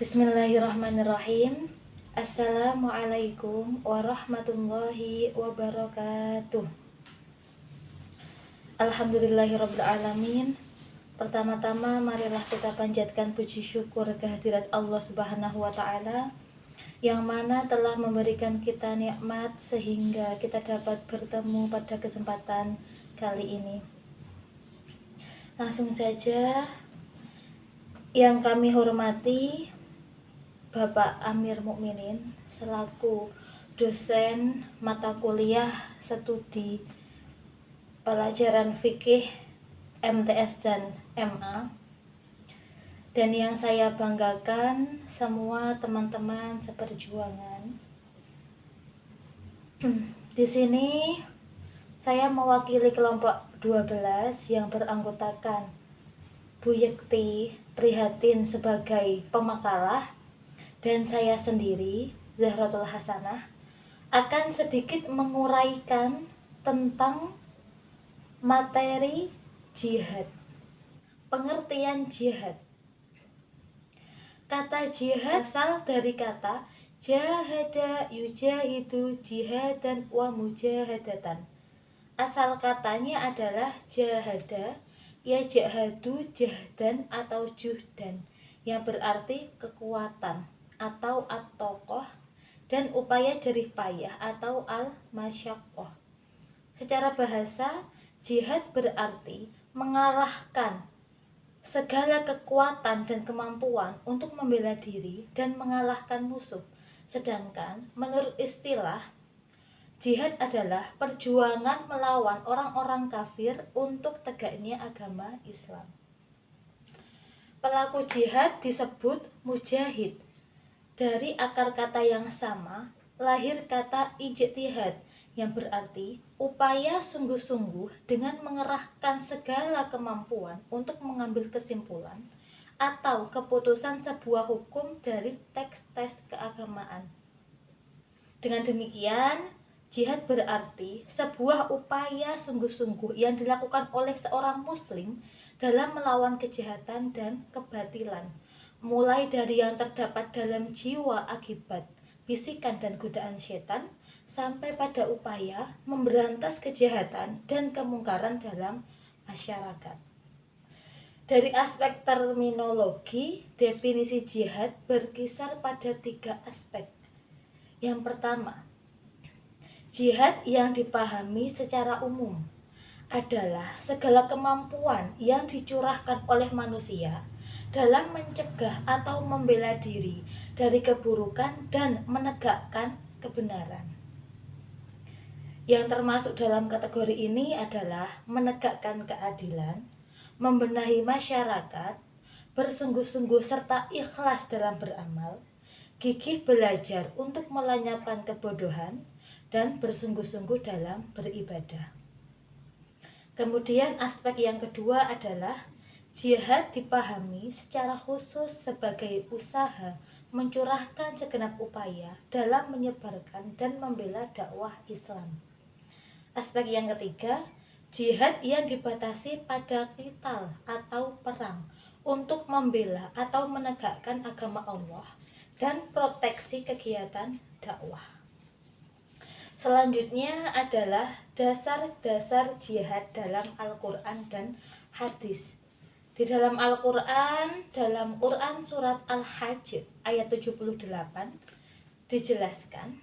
Bismillahirrahmanirrahim. Assalamualaikum warahmatullahi wabarakatuh. Alhamdulillahirabbil alamin. Pertama-tama marilah kita panjatkan puji syukur kehadirat Allah Subhanahu wa taala yang mana telah memberikan kita nikmat sehingga kita dapat bertemu pada kesempatan kali ini. Langsung saja, yang kami hormati Bapak Amir Mukminin selaku dosen mata kuliah studi pelajaran fikih MTS dan MA, dan yang saya banggakan semua teman-teman seperjuangan. Di sini saya mewakili kelompok 12 yang beranggotakan Bu Yekti Prihatin sebagai pemakalah, dan saya sendiri, Zahratul Hasanah, akan sedikit menguraikan tentang materi jihad. Pengertian jihad. Kata jihad asal dari kata jahada yujahidu jihadan wa mujahadatan. Asal katanya adalah jahada, ya jahadu jahdan atau juhdan, yang berarti kekuatan atau at-toqoh, dan upaya jerih payah atau al-masyaqqoh. Secara bahasa, jihad berarti mengalahkan segala kekuatan dan kemampuan untuk membela diri dan mengalahkan musuh. Sedangkan menurut istilah, jihad adalah perjuangan melawan orang-orang kafir untuk tegaknya agama Islam. Pelaku jihad disebut mujahid. Dari akar kata yang sama, lahir kata ijtihad, yang berarti upaya sungguh-sungguh dengan mengerahkan segala kemampuan untuk mengambil kesimpulan atau keputusan sebuah hukum dari teks-teks keagamaan. Dengan demikian, jihad berarti sebuah upaya sungguh-sungguh yang dilakukan oleh seorang muslim dalam melawan kejahatan dan kebatilan, mulai dari yang terdapat dalam jiwa akibat bisikan dan godaan setan, sampai pada upaya memberantas kejahatan dan kemungkaran dalam masyarakat. Dari aspek terminologi, definisi jihad berkisar pada 3 aspek. Yang pertama, jihad yang dipahami secara umum adalah segala kemampuan yang dicurahkan oleh manusia dalam mencegah atau membela diri dari keburukan dan menegakkan kebenaran. Yang termasuk dalam kategori ini adalah menegakkan keadilan, membenahi masyarakat, bersungguh-sungguh serta ikhlas dalam beramal, gigih belajar untuk melenyapkan kebodohan, dan bersungguh-sungguh dalam beribadah. Kemudian aspek yang kedua adalah jihad dipahami secara khusus sebagai usaha mencurahkan segenap upaya dalam menyebarkan dan membela dakwah Islam. Aspek yang ketiga, jihad yang dibatasi pada qital atau perang untuk membela atau menegakkan agama Allah dan proteksi kegiatan dakwah. Selanjutnya adalah dasar-dasar jihad dalam Al-Quran dan hadis. Di dalam Al-Quran, dalam Quran surat Al-Hajj ayat 78 dijelaskan,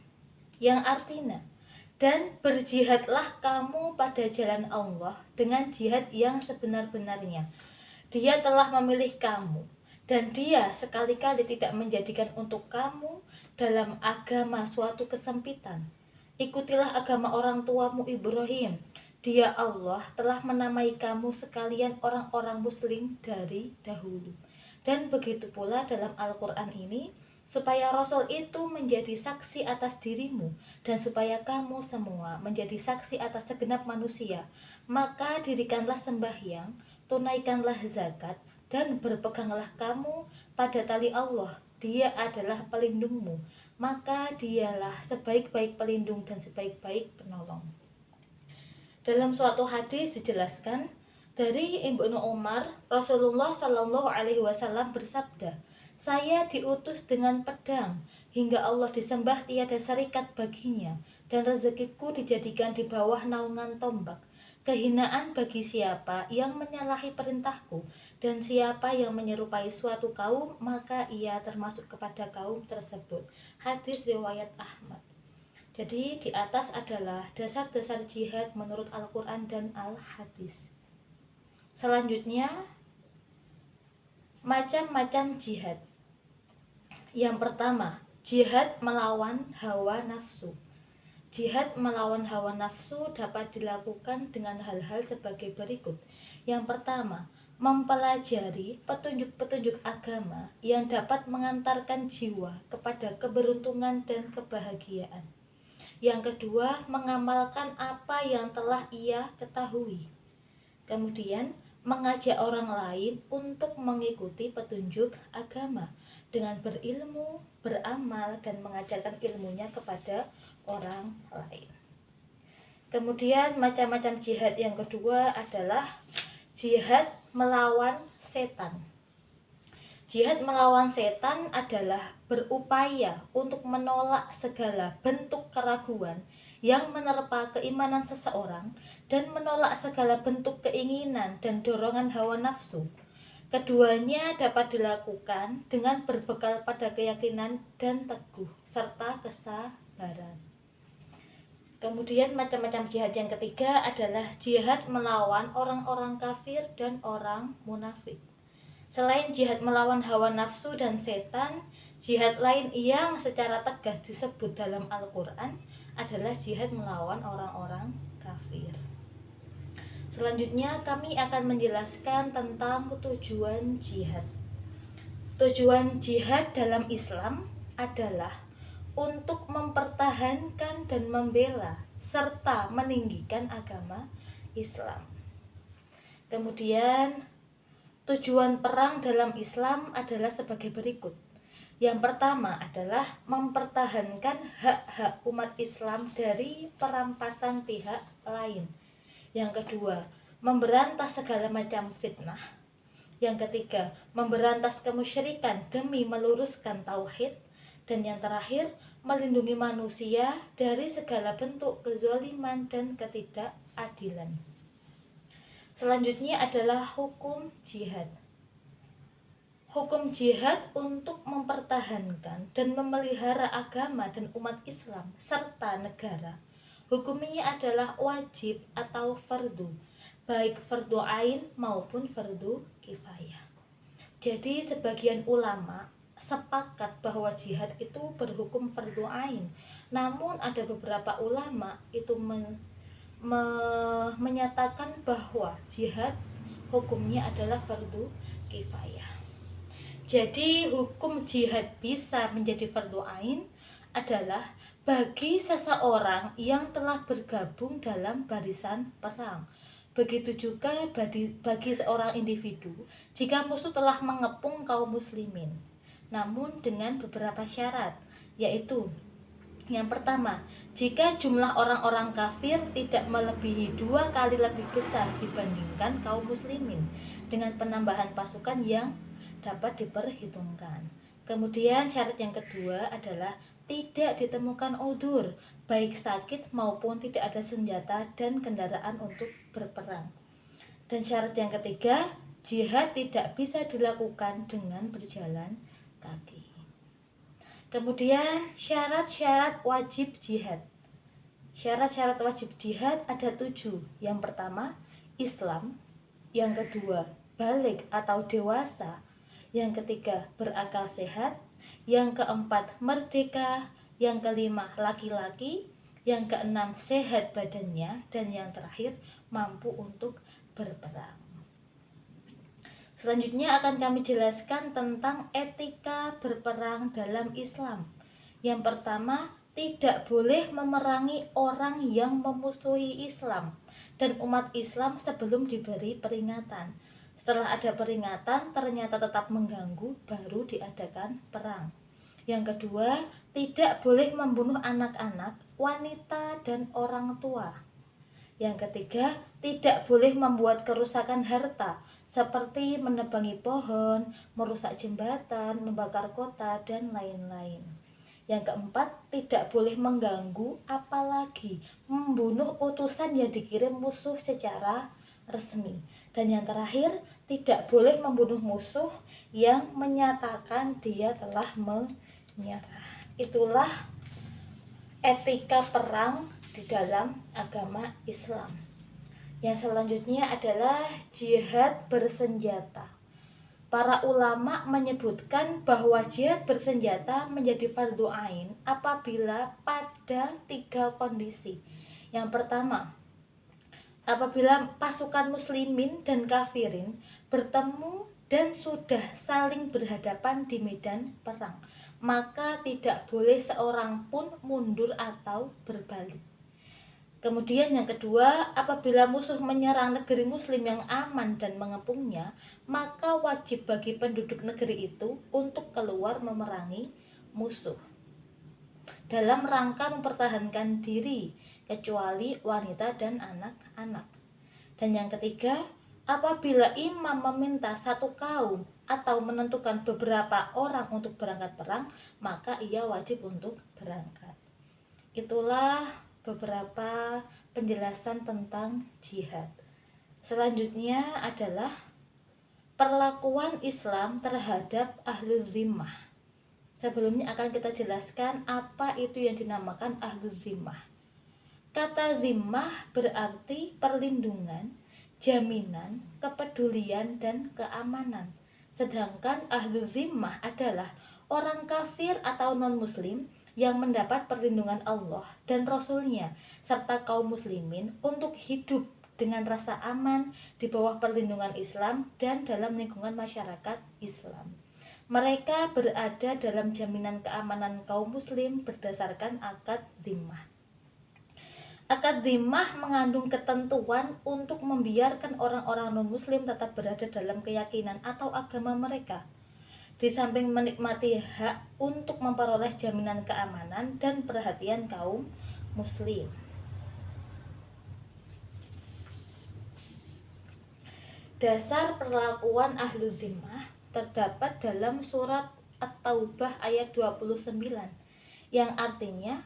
yang artinya, dan berjihadlah kamu pada jalan Allah dengan jihad yang sebenar-benarnya. Dia telah memilih kamu, dan dia sekali-kali tidak menjadikan untuk kamu dalam agama suatu kesempitan. Ikutilah agama orang tuamu Ibrahim. Dia Allah telah menamai kamu sekalian orang-orang muslim dari dahulu. Dan begitu pula dalam Al-Quran ini, supaya Rasul itu menjadi saksi atas dirimu, dan supaya kamu semua menjadi saksi atas segenap manusia, maka dirikanlah sembahyang, tunaikanlah zakat, dan berpeganglah kamu pada tali Allah. Dia adalah pelindungmu, maka dialah sebaik-baik pelindung dan sebaik-baik penolong. Dalam suatu hadis dijelaskan dari Ibnu Umar, Rasulullah Shallallahu Alaihi Wasallam bersabda, Saya diutus dengan pedang, hingga Allah disembah tiada serikat baginya, dan rezekiku dijadikan di bawah naungan tombak. Kehinaan bagi siapa yang menyalahi perintahku, dan siapa yang menyerupai suatu kaum, maka ia termasuk kepada kaum tersebut. Hadis riwayat Ahmad. Jadi di atas adalah dasar-dasar jihad menurut Al-Quran dan Al-Hadis. Selanjutnya, macam-macam jihad. Yang pertama, jihad melawan hawa nafsu. Jihad melawan hawa nafsu dapat dilakukan dengan hal-hal sebagai berikut. Yang pertama, mempelajari petunjuk-petunjuk agama yang dapat mengantarkan jiwa kepada keberuntungan dan kebahagiaan. Yang kedua, mengamalkan apa yang telah ia ketahui. Kemudian, mengajak orang lain untuk mengikuti petunjuk agama dengan berilmu, beramal, dan mengajarkan ilmunya kepada orang lain. Kemudian, macam-macam jihad yang kedua adalah jihad melawan setan. Jihad melawan setan adalah berupaya untuk menolak segala bentuk keraguan yang menerpa keimanan seseorang dan menolak segala bentuk keinginan dan dorongan hawa nafsu. Keduanya dapat dilakukan dengan berbekal pada keyakinan dan teguh serta kesabaran. Kemudian macam-macam jihad yang ketiga adalah jihad melawan orang-orang kafir dan orang munafik. Selain jihad melawan hawa nafsu dan setan, jihad lain yang secara tegas disebut dalam Al-Quran adalah jihad melawan orang-orang kafir. Selanjutnya kami akan menjelaskan tentang tujuan jihad. Tujuan jihad dalam Islam adalah untuk mempertahankan dan membela serta meninggikan agama Islam. Kemudian tujuan perang dalam Islam adalah sebagai berikut. Yang pertama adalah mempertahankan hak-hak umat Islam dari perampasan pihak lain. Yang kedua, memberantas segala macam fitnah. Yang ketiga, memberantas kemusyrikan demi meluruskan tauhid. Dan yang terakhir, melindungi manusia dari segala bentuk kezaliman dan ketidakadilan. Selanjutnya adalah hukum jihad. Hukum jihad untuk mempertahankan dan memelihara agama dan umat Islam serta negara. Hukumnya adalah wajib atau fardu, baik fardu ain maupun fardu kifayah. Jadi sebagian ulama sepakat bahwa jihad itu berhukum fardu ain. Namun ada beberapa ulama itu menyatakan bahwa jihad hukumnya adalah fardu kifayah. Jadi hukum jihad bisa menjadi fardu ain adalah bagi seseorang yang telah bergabung dalam barisan perang. Begitu juga bagi seorang individu jika musuh telah mengepung kaum muslimin. Namun dengan beberapa syarat, yaitu yang pertama, jika jumlah orang-orang kafir tidak melebihi 2 kali lebih besar dibandingkan kaum muslimin dengan penambahan pasukan yang dapat diperhitungkan. Kemudian syarat yang kedua adalah tidak ditemukan udzur, baik sakit maupun tidak ada senjata dan kendaraan untuk berperang. Dan syarat yang ketiga, jihad tidak bisa dilakukan dengan berjalan kaki. Kemudian syarat-syarat wajib jihad. Syarat-syarat wajib jihad ada 7. Yang pertama, Islam. Yang kedua, baligh atau dewasa. Yang ketiga, berakal sehat. Yang keempat, merdeka. Yang kelima, laki-laki. Yang keenam, sehat badannya. Dan yang terakhir, mampu untuk berperang. Selanjutnya akan kami jelaskan tentang etika berperang dalam Islam. Yang pertama, tidak boleh memerangi orang yang memusuhi Islam dan umat Islam sebelum diberi peringatan. Setelah ada peringatan ternyata tetap mengganggu, baru diadakan perang. Yang kedua, tidak boleh membunuh anak-anak, wanita, dan orang tua. Yang ketiga, tidak boleh membuat kerusakan harta, seperti menebangi pohon, merusak jembatan, membakar kota, dan lain-lain. Yang keempat, tidak boleh mengganggu apalagi membunuh utusan yang dikirim musuh secara resmi. Dan yang terakhir, tidak boleh membunuh musuh yang menyatakan dia telah menyerah. Itulah etika perang di dalam agama Islam. Yang selanjutnya adalah jihad bersenjata. Para ulama menyebutkan bahwa jihad bersenjata menjadi fardu ain apabila pada 3 kondisi. Yang pertama, apabila pasukan muslimin dan kafirin bertemu dan sudah saling berhadapan di medan perang, maka tidak boleh seorang pun mundur atau berbalik. Kemudian yang kedua, apabila musuh menyerang negeri muslim yang aman dan mengepungnya, maka wajib bagi penduduk negeri itu untuk keluar memerangi musuh dalam rangka mempertahankan diri, kecuali wanita dan anak-anak. Dan yang ketiga, apabila imam meminta satu kaum atau menentukan beberapa orang untuk berangkat perang, maka ia wajib untuk berangkat. Itulah beberapa penjelasan tentang jihad. Selanjutnya adalah perlakuan Islam terhadap ahlul zimmah. Sebelumnya akan kita jelaskan apa itu yang dinamakan ahlul zimmah. Kata zimmah berarti perlindungan, jaminan, kepedulian, dan keamanan. Sedangkan ahlul zimmah adalah orang kafir atau non-muslim yang mendapat perlindungan Allah dan Rasul-Nya serta kaum muslimin untuk hidup dengan rasa aman di bawah perlindungan Islam dan dalam lingkungan masyarakat Islam. Mereka berada dalam jaminan keamanan kaum muslim berdasarkan akad zimmah. Akad zimmah mengandung ketentuan untuk membiarkan orang-orang non-muslim tetap berada dalam keyakinan atau agama mereka, di samping menikmati hak untuk memperoleh jaminan keamanan dan perhatian kaum muslim. Dasar perlakuan ahlu zimmah terdapat dalam surat At-Taubah ayat 29 yang artinya,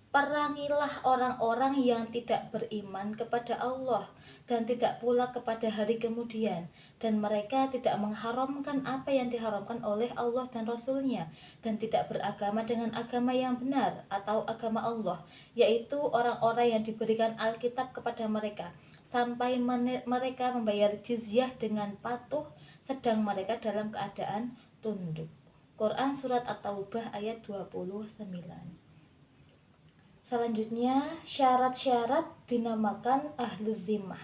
perangilah orang-orang yang tidak beriman kepada Allah dan tidak pula kepada hari kemudian, dan mereka tidak mengharamkan apa yang diharamkan oleh Allah dan Rasul-Nya, dan tidak beragama dengan agama yang benar atau agama Allah, yaitu orang-orang yang diberikan Alkitab kepada mereka, sampai mereka membayar jizyah dengan patuh sedang mereka dalam keadaan tunduk. Quran Surat At-Taubah ayat 29. Selanjutnya, syarat-syarat dinamakan ahlu zimmah.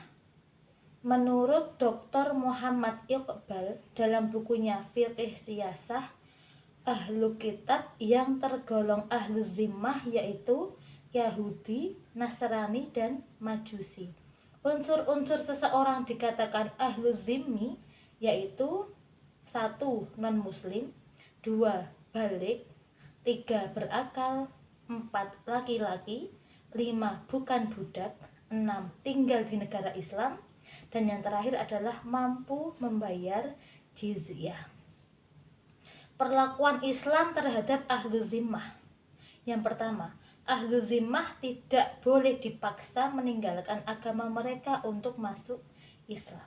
Menurut Dr. Muhammad Iqbal dalam bukunya Fiqh Siyasah, ahlu kitab yang tergolong ahlu zimmah yaitu Yahudi, Nasrani, dan Majusi. Unsur-unsur seseorang dikatakan ahlu zimmi yaitu 1. Non-muslim, 2. balik, 3. berakal, 4. laki-laki, 5. bukan budak, 6. tinggal di negara Islam, dan yang terakhir adalah mampu membayar jizyah. Perlakuan Islam terhadap ahlu zimmah. Yang pertama, ahlu zimmah tidak boleh dipaksa meninggalkan agama mereka untuk masuk Islam.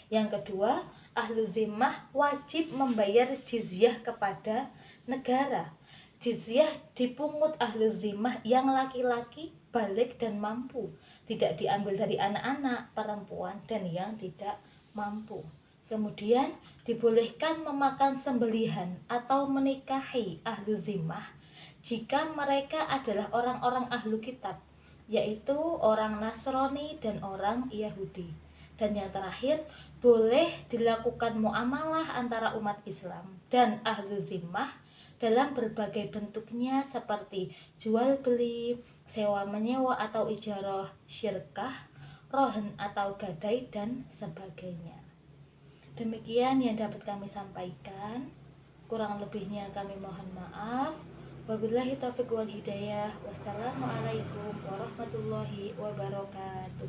Yang kedua, ahlu zimmah wajib membayar jizyah kepada negara. Jizyah dipungut ahlu zimmah yang laki-laki, balik, dan mampu. Tidak diambil dari anak-anak, perempuan, dan yang tidak mampu. Kemudian dibolehkan memakan sembelihan atau menikahi ahlu zimmah jika mereka adalah orang-orang ahlu kitab, yaitu orang Nasrani dan orang Yahudi. Dan yang terakhir, boleh dilakukan muamalah antara umat Islam dan ahlu zimmah dalam berbagai bentuknya seperti jual beli, sewa menyewa atau ijarah syirkah, rohen atau gadai, dan sebagainya. Demikian yang dapat kami sampaikan. Kurang lebihnya kami mohon maaf. Wabillahi taufiq wal hidayah. Wassalamualaikum warahmatullahi wabarakatuh.